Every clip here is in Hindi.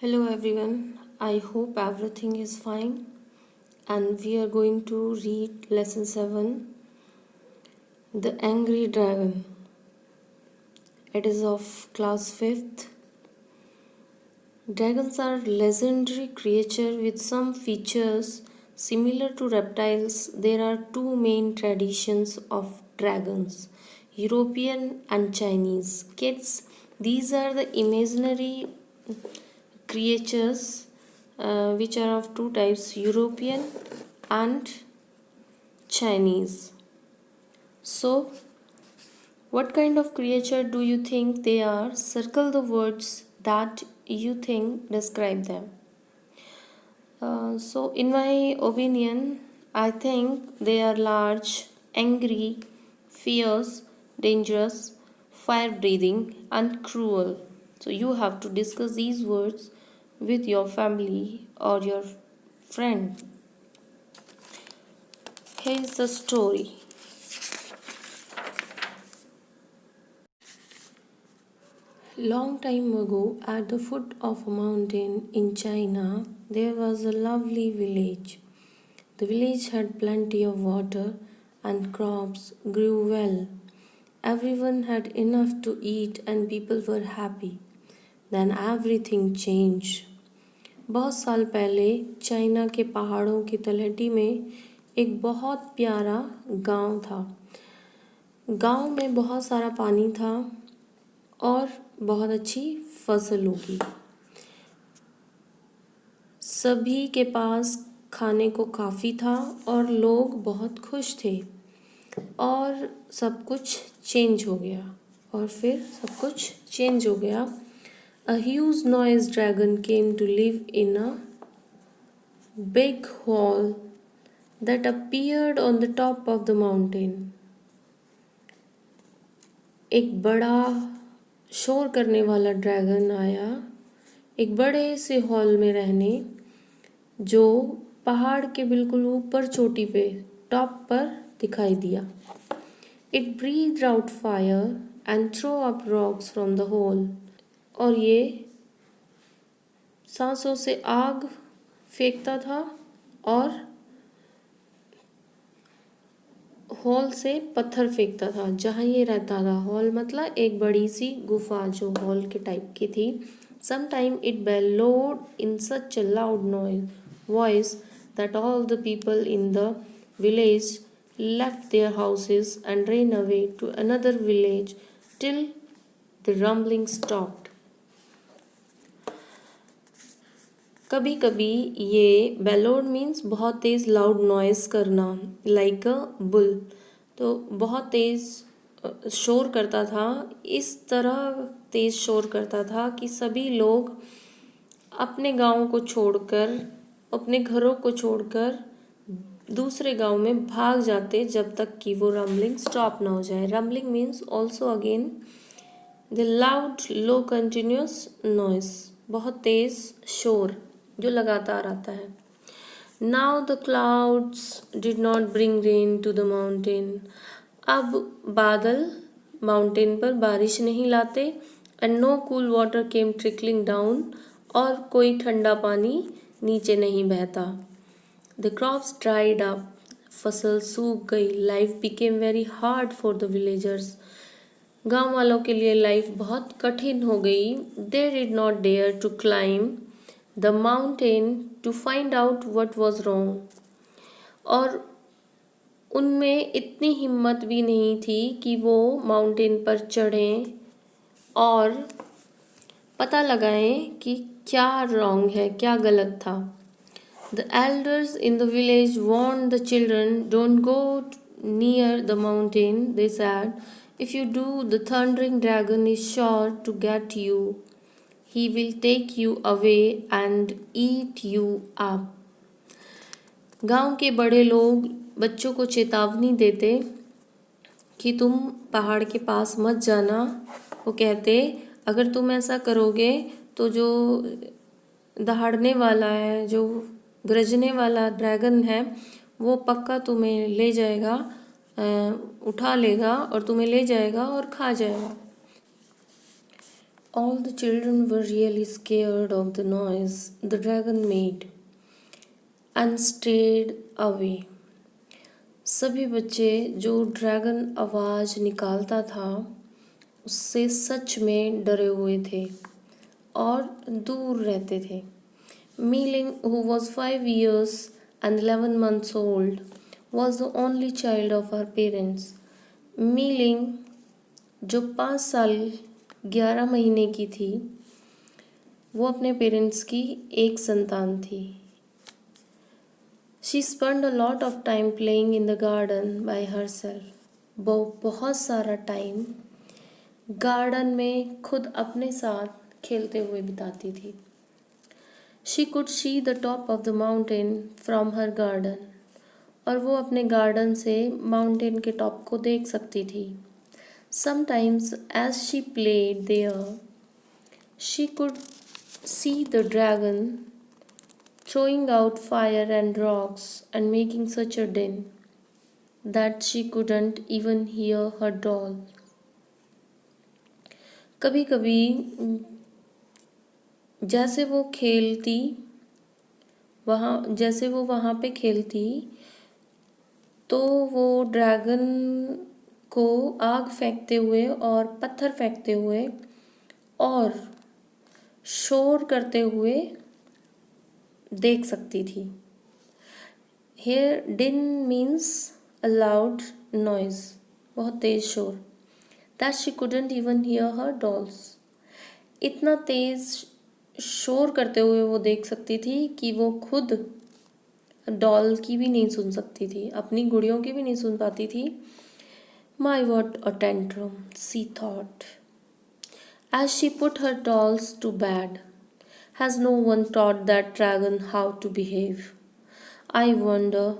Hello everyone, I hope everything is fine and we are going to read lesson 7 The Angry Dragon. It is of class 5th. Dragons are legendary creatures with some features similar to reptiles. There are two main traditions of dragons, European and Chinese. Kids, these are the imaginary creatures which are of two types, European and Chinese. So, what kind of creature do you think they are? Circle the words that you think describe them. In my opinion, I think they are large, angry, fierce, dangerous, fire breathing, and cruel. So, you have to discuss these words with your family or your friend. Here is the story. Long time ago, at the foot of a mountain in China, there was a lovely village. The village had plenty of water and crops grew well. Everyone had enough to eat and people were happy. Then everything changed. बहुत साल पहले चाइना के पहाड़ों की तलहटी में एक बहुत प्यारा गांव था। गांव में बहुत सारा पानी था और बहुत अच्छी फसल होगी। सभी के पास खाने को काफ़ी था और लोग बहुत खुश थे और सब कुछ चेंज हो गया। और फिर सब कुछ चेंज हो गया। A huge noise dragon came to live in a big hall that appeared on the top of the mountain. एक बड़ा शोर करने वाला ड्रैगन आया एक बड़े से हॉल में रहने, जो पहाड़ के बिल्कुल ऊपर चोटी पे टॉप पर दिखाई दिया। It breathed out fire and threw up rocks from the hole. और ये सांसों से आग फेंकता था और हॉल से पत्थर फेंकता था जहाँ ये रहता था। हॉल मतलब एक बड़ी सी गुफा जो हॉल के टाइप की थी। Sometime it bellowed in such a loud voice that all the people in the village left their houses and ran away to another village till the rumbling stopped. कभी कभी ये बेलोड मीन्स बहुत तेज़ लाउड नॉइस करना, लाइक अ बुल। तो बहुत तेज़ शोर करता था, इस तरह तेज़ शोर करता था कि सभी लोग अपने गांव को छोड़कर, अपने घरों को छोड़कर दूसरे गांव में भाग जाते जब तक कि वो रम्बलिंग स्टॉप ना हो जाए। Rumbling means also again the loud low continuous noise, बहुत तेज़ शोर जो लगातार आता है। Now the clouds did not bring rain to the mountain. अब बादल माउंटेन पर बारिश नहीं लाते। And no cool water came trickling down, और कोई ठंडा पानी नीचे नहीं बहता। द क्रॉप्स ड्राइड अप, फसल सूख गई। Life became very hard for the villagers, गांव वालों के लिए लाइफ बहुत कठिन हो गई। They did not dare to climb the mountain to find out what was wrong, और उनमें इतनी हिम्मत भी नहीं थी कि वो माउंटेन पर चढ़ें और पता लगाएं कि क्या रॉन्ग है, क्या गलत था। The elders in the village warned the children, don't go near the mountain, they said, if you do the thundering dragon is sure to get you, he will take you away and eat you up. गांव के बड़े लोग बच्चों को चेतावनी देते कि तुम पहाड़ के पास मत जाना। वो कहते अगर तुम ऐसा करोगे तो जो दहाड़ने वाला है, जो गरजने वाला ड्रैगन है, वो पक्का तुम्हें ले जाएगा, उठा लेगा और तुम्हें ले जाएगा और खा जाएगा। All the children were really scared of the noise the dragon made and stayed away. सभी बच्चे जो ड्रैगन आवाज़ निकालता था उससे सच में डरे हुए थे और दूर रहते थे. Mealing, who was 5 years and 11 months old, was the only child of her parents. Mealing, जो 5 साल 11 महीने की थी वो अपने पेरेंट्स की एक संतान थी. She spent a lot of time playing in the garden by herself. वो बहुत सारा टाइम गार्डन में खुद अपने साथ खेलते हुए बिताती थी. She could see the top of the mountain from her garden. और वो अपने गार्डन से माउंटेन के टॉप को देख सकती थी. Sometimes as she played there, she could see the dragon throwing out fire and rocks and making such a din that she couldn't even hear her doll. कभी कभी जैसे वो वहाँ पे खेलती तो वो ड्रैगन को आग फेंकते हुए और पत्थर फेंकते हुए और शोर करते हुए देख सकती थी. Here din means a loud noise, बहुत तेज शोर. That she couldn't even hear her dolls. इतना तेज शोर करते हुए वो देख सकती थी कि वो खुद डॉल की भी नहीं सुन सकती थी, अपनी गुड़ियों की भी नहीं सुन पाती थी. My what a tantrum, she thought, as she put her dolls to bed. Has no one taught that dragon how to behave? I wonder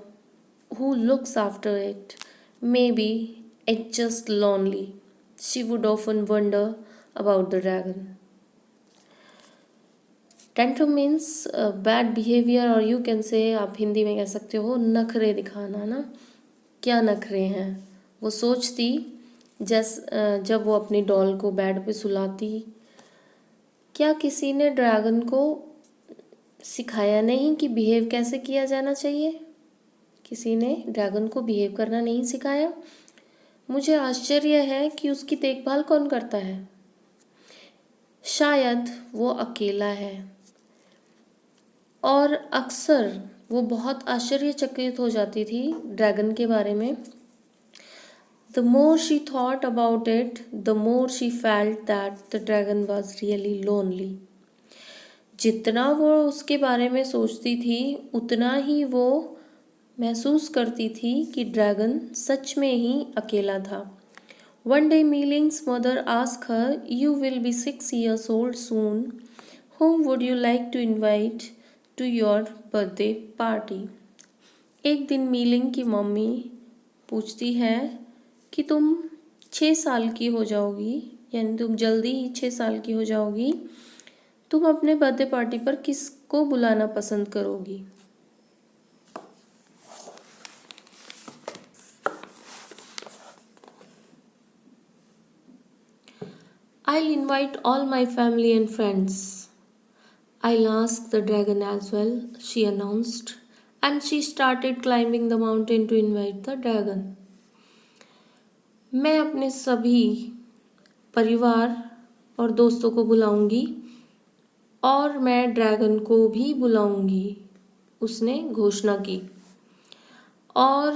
who looks after it. Maybe it's just lonely. She would often wonder about the dragon. Tantrum means bad behavior, और you can say आप हिंदी में कह सकते हो नखरे दिखाना ना. क्या नखरे हैं? वो सोचती जब वो अपनी डॉल को बेड पे सुलाती, क्या किसी ने ड्रैगन को सिखाया नहीं कि बिहेव कैसे किया जाना चाहिए? किसी ने ड्रैगन को बिहेव करना नहीं सिखाया? मुझे आश्चर्य है कि उसकी देखभाल कौन करता है. शायद वो अकेला है. और अक्सर वो बहुत आश्चर्यचकित हो जाती थी ड्रैगन के बारे में. The more she thought about it, the more she felt that the dragon was really lonely. जितना वो उसके बारे में सोचती थी उतना ही वो महसूस करती थी कि ड्रैगन सच में ही अकेला था. One day Meeling's mother asked her, "You will be 6 years old soon. Whom would you like to invite to your birthday party?" एक दिन मीलिंग की मम्मी पूछती है कि तुम 6 साल की हो जाओगी, यानी तुम जल्दी ही 6 साल की हो जाओगी, तुम अपने बर्थडे पार्टी पर किसको बुलाना पसंद करोगी? I'll invite all my family and friends. I'll ask the dragon as well, she announced, and she started climbing the mountain to invite the dragon. मैं अपने सभी परिवार और दोस्तों को बुलाऊंगी और मैं ड्रैगन को भी बुलाऊंगी, उसने घोषणा की. और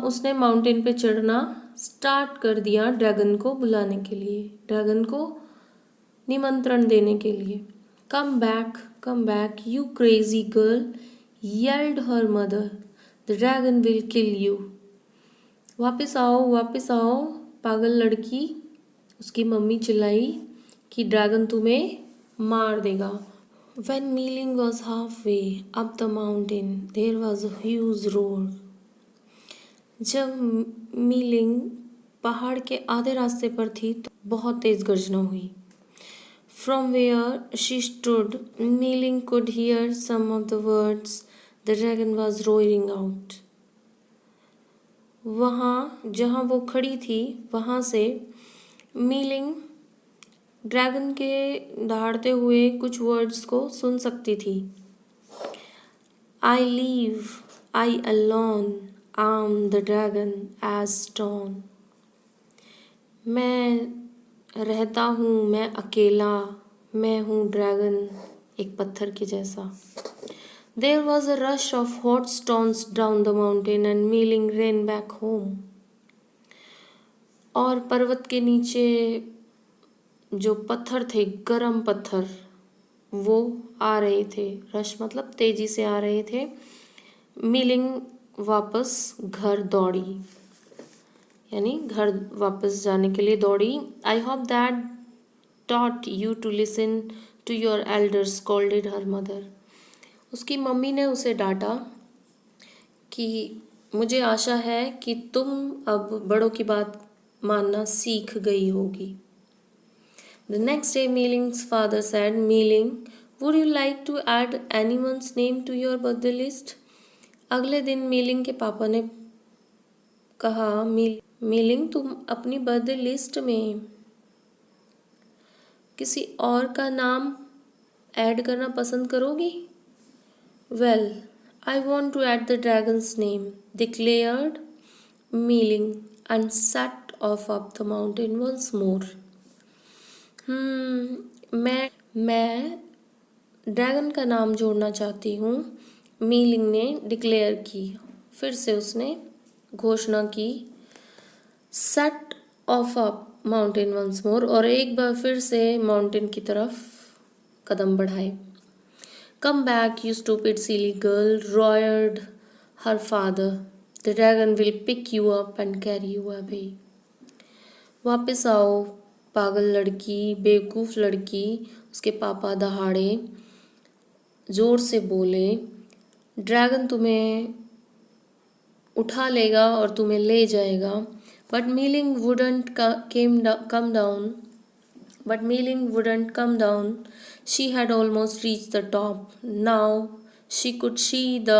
उसने माउंटेन पे चढ़ना स्टार्ट कर दिया ड्रैगन को बुलाने के लिए, ड्रैगन को निमंत्रण देने के लिए. Come back, you crazy girl, yelled her mother. The dragon will kill you. वापस आओ पागल लड़की, उसकी मम्मी चिल्लाई कि ड्रैगन तुम्हें मार देगा. When Meeling was halfway up the mountain, there was a huge roar. जब मीलिंग पहाड़ के आधे रास्ते पर थी तो बहुत तेज गर्जना हुई. From where she stood, Meeling could hear some of the words the dragon was roaring out. जहाँ वो खड़ी थी वहाँ से मीलिंग ड्रैगन के दहाड़ते हुए कुछ वर्ड्स को सुन सकती थी। आई लीव, आई अलोन, आम द ड्रैगन एज स्टोन। मैं रहता हूँ, मैं अकेला, मैं हूँ ड्रैगन, एक पत्थर के जैसा। There was a rush of hot stones down the mountain and Mealing ran back home. और पर्वत के नीचे जो पत्थर थे, गरम पत्थर, वो आ रहे थे। रश मतलब तेजी से आ रहे थे। मीलिंग वापस घर दौड़ी, यानी घर वापस जाने के लिए दौड़ी। I hope that taught you to listen to your elders, scolded her mother. उसकी मम्मी ने उसे डांटा कि मुझे आशा है कि तुम अब बड़ों की बात मानना सीख गई होगी। The next day, Mealing's father said, Mealing, would you like to add anyone's name to your birthday list? अगले दिन मीलिंग के पापा ने कहा, मीलिंग तुम अपनी बर्थडे लिस्ट में किसी और का नाम ऐड करना पसंद करोगी? Well, I want to add the dragon's name, declared Mealing and set off up the mountain once more. मैं ड्रैगन का नाम जोड़ना चाहती हूँ, मीलिंग ने डिक्लेयर की। फिर से उसने घोषणा की। Set off up mountain once more, और एक बार फिर से माउंटेन की तरफ कदम बढ़ाए। Come back, you stupid silly girl, roared her father. The dragon will pick you up and carry you away. वापस आओ पागल लड़की, बेवकूफ़ लड़की, उसके पापा दहाड़े जोर से बोले। ड्रैगन तुम्हें उठा लेगा और तुम्हें ले जाएगा। But Mealing wouldn't come down. But Mealing wouldn't come down. She had almost reached the top. Now she could see the.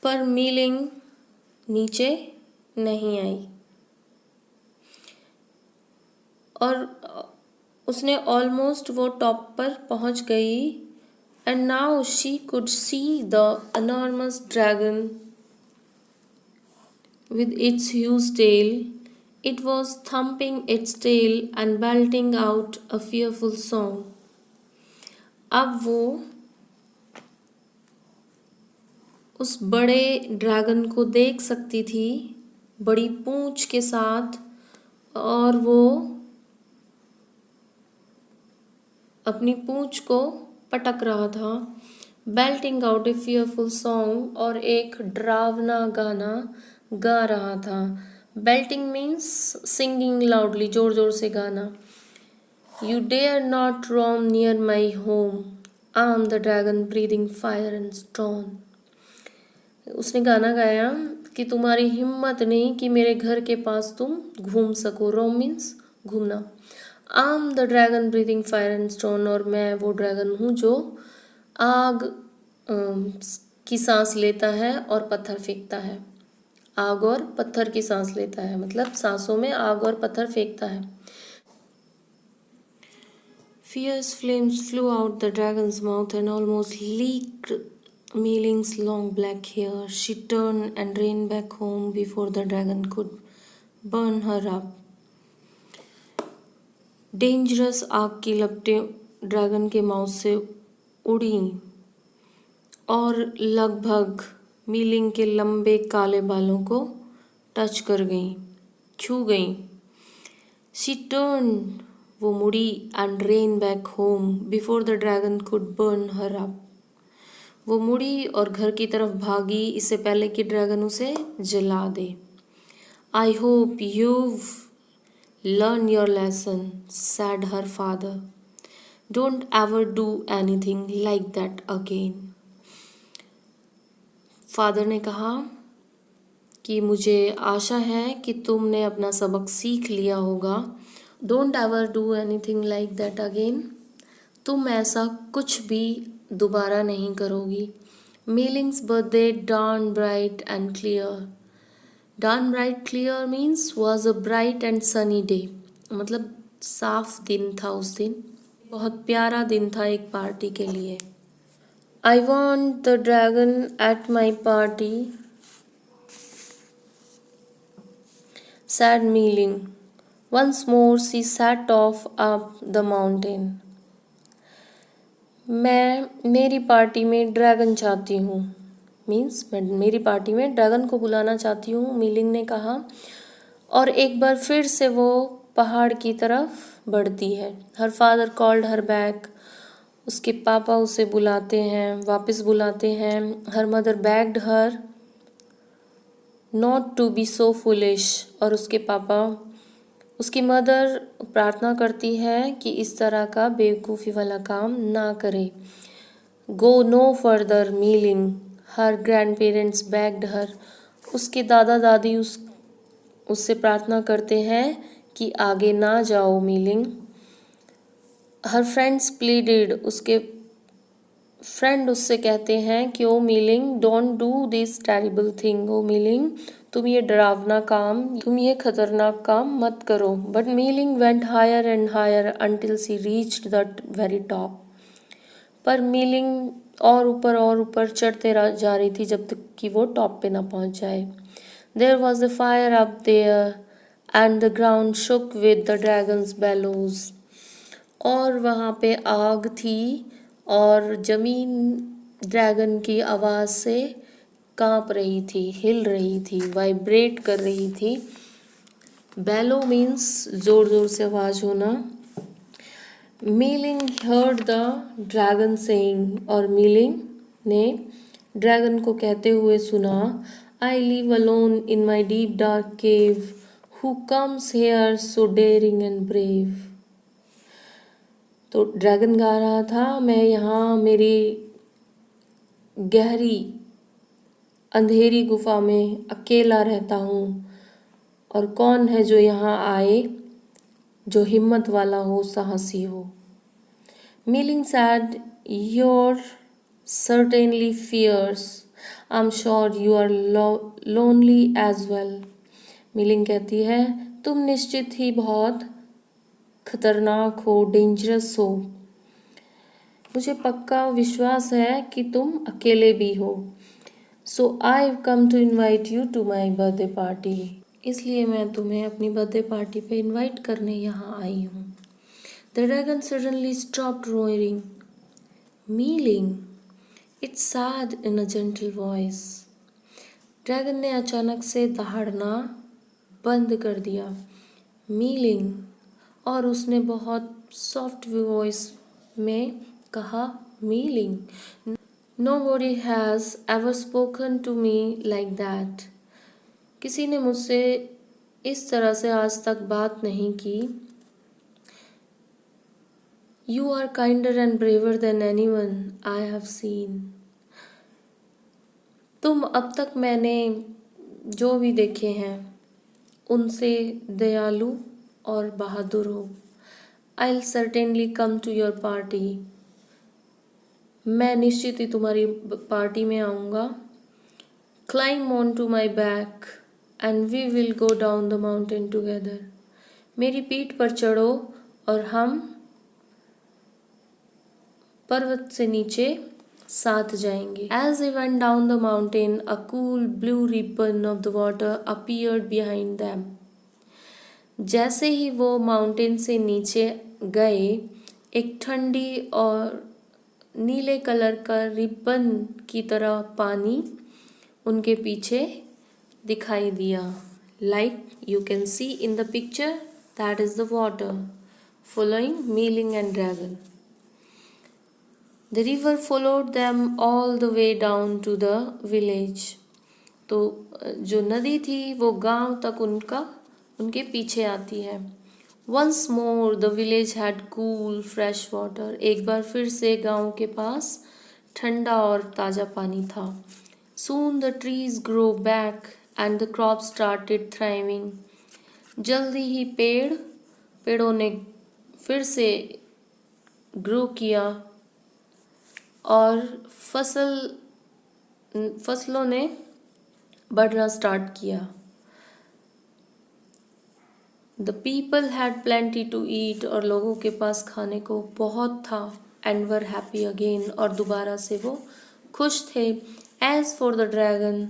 पर मीलिंग नीचे नहीं आई और उसने ऑलमोस्ट वो टॉप पर पहुंच गई। And now she could see the enormous dragon with its huge tail. It was thumping its tail and belting out a fearful song. अब वो उस बड़े ड्रैगन को देख सकती थी, बड़ी पूंछ के साथ, और वो अपनी पूंछ को पटक रहा था। बेल्टिंग आउट ए फियरफुल सॉन्ग, और एक डरावना गाना गा रहा था। बेल्टिंग मीन्स सिंगिंग लाउडली, जोर जोर से गाना। You dare not roam near my home, I am the dragon breathing fire and stone. उसने गाना गाया कि तुम्हारी हिम्मत नहीं कि मेरे घर के पास तुम घूम सको। रोम मीन्स घूमना। आई am the dragon breathing fire and stone, और मैं वो ड्रैगन हूँ जो आग की सांस लेता है और पत्थर फेंकता है। आग और पत्थर की सांस लेता है, मतलब सांसों में आग और पत्थर फेंकता है। Fierce flames flew out the dragon's mouth and almost leaked Mealing's long black hair. She turned and ran back home before the dragon could burn her up. Dangerous आग की लपटें ड्रैगन के माउथ से उड़ी और लगभग मीलिंग के लंबे काले बालों को टच कर गई, छू गई। शी टर्न, वो मुड़ी, and rain back home before the dragon could burn her up. वो मुड़ी और घर की तरफ भागी, इससे पहले कि ड्रैगन उसे जला दे। I hope you've learned your lesson, said her father. Don't ever do anything like that again. Father ने कहा कि मुझे आशा है कि तुमने अपना सबक सीख लिया होगा। Don't ever do anything like that again. तुम ऐसा कुछ भी दोबारा नहीं करोगी। Mealing's birthday dawned bright and clear. Dawn bright clear means was a bright and sunny day. मतलब साफ दिन था उस दिन, बहुत प्यारा दिन था एक पार्टी के लिए. I want the dragon at my party, said Mealing. Once more she set off up the mountain. मैं मेरी पार्टी में ड्रैगन चाहती हूँ, मीन्स मैं मेरी पार्टी में ड्रैगन को बुलाना चाहती हूँ, मीलिंग ने कहा. और एक बार फिर से वो पहाड़ की तरफ बढ़ती है. Her father called her back. उसके पापा उसे बुलाते हैं, वापस बुलाते हैं. Her mother begged her not to be so foolish. और उसकी मदर प्रार्थना करती है कि इस तरह का बेवकूफ़ी वाला काम ना करे. Go no further Mei Ling. Her grandparents begged her. उसके दादा दादी उससे प्रार्थना करते हैं कि आगे ना जाओ मीलिंग. Her friends pleaded. उसके फ्रेंड उससे कहते हैं कि oh Mei Ling don't do this terrible thing. Oh Mei Ling तुम ये खतरनाक काम मत करो. But Mei Ling went higher and higher until she reached the very top. पर मीलिंग और ऊपर चढ़ते जा रही थी जब तक कि वो टॉप पे ना पहुंच जाए. There was a fire up there and the ground shook with the dragon's bellows. और वहाँ पे आग थी और जमीन ड्रैगन की आवाज़ से कांप रही थी, हिल रही थी, वाइब्रेट कर रही थी. बेलो मीन्स ज़ोर ज़ोर से आवाज़ होना. Mei Ling heard the dragon saying. और मीलिंग ने ड्रैगन को कहते हुए सुना, I live alone in my deep dark cave. Who comes here so daring and brave. तो ड्रैगन गा रहा था, मैं यहाँ मेरी गहरी अंधेरी गुफा में अकेला रहता हूँ, और कौन है जो यहाँ आए जो हिम्मत वाला हो, साहसी हो. Milling sad, you're certainly fierce. I'm sure you are lonely as well. Milling कहती है, तुम निश्चित ही बहुत खतरनाक हो, डेंजरस हो. मुझे पक्का विश्वास है कि तुम अकेले भी हो. So I come to invite you to my birthday party. इसलिए मैं तुम्हें अपनी बर्थडे पार्टी पे इनवाइट करने यहाँ आई हूँ. The dragon suddenly stopped roaring. Smiling, it's said in a gentle voice. Dragon ने अचानक से दहाड़ना बंद कर दिया. मीलिंग, और उसने बहुत सॉफ्ट वॉइस में कहा, Mei Ling, nobody has ever spoken to me like that. किसी ने मुझसे इस तरह से आज तक बात नहीं की. You are kinder and braver than anyone I have seen. तुम अब तक मैंने जो भी देखे हैं उनसे दयालु और बहादुर हो. I will certainly come to your party. मैं निश्चित ही तुम्हारी पार्टी में आऊँगा. Climb on to my back and we will go down the mountain together. मेरी पीठ पर चढ़ो और हम पर्वत से नीचे साथ जाएंगे. As they went down the mountain, a cool blue ribbon of the water appeared behind them. जैसे ही वो माउंटेन से नीचे गए, एक ठंडी और नीले कलर का रिबन की तरह पानी उनके पीछे दिखाई दिया. Like you can see in the picture, that is the water following Mealing and Dragon. The river followed them all the way down to the village. तो जो नदी थी वो गांव तक उनके पीछे आती है. Once more the village had cool fresh water. एक बार फिर से गांव के पास ठंडा और ताज़ा पानी था. Soon the trees grew back and the crops started thriving. जल्दी ही पेड़ों ने फिर से ग्रो किया और फसलों ने बढ़ना स्टार्ट किया. The people had plenty to eat, और लोगों के पास खाने को बहुत था। एंड वर हैप्पी अगेन, और दोबारा से वो खुश थे। As for the dragon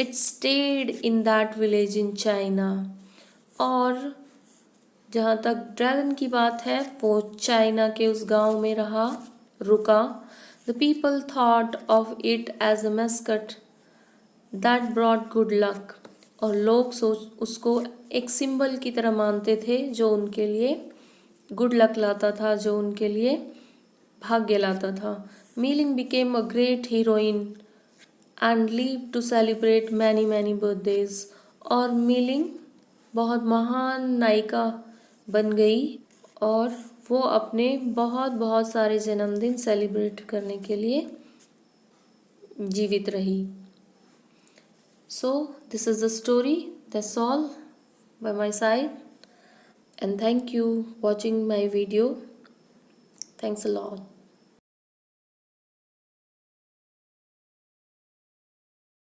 it stayed in that village in China, और जहाँ तक ड्रैगन की बात है वो चाइना के उस गांव में रहा, रुका। The people thought of it as a mascot that brought good luck, और लोग सोच उसको एक सिंबल की तरह मानते थे जो उनके लिए गुड लक लाता था, जो उनके लिए भाग्य लाता था। Mei Ling became a great heroine and lived to celebrate many many birthdays, और मीलिंग बहुत महान नायिका बन गई और वो अपने बहुत बहुत सारे जन्मदिन सेलिब्रेट करने के लिए जीवित रही। So this is the story. That's all by my side. And thank you watching my video. Thanks a lot.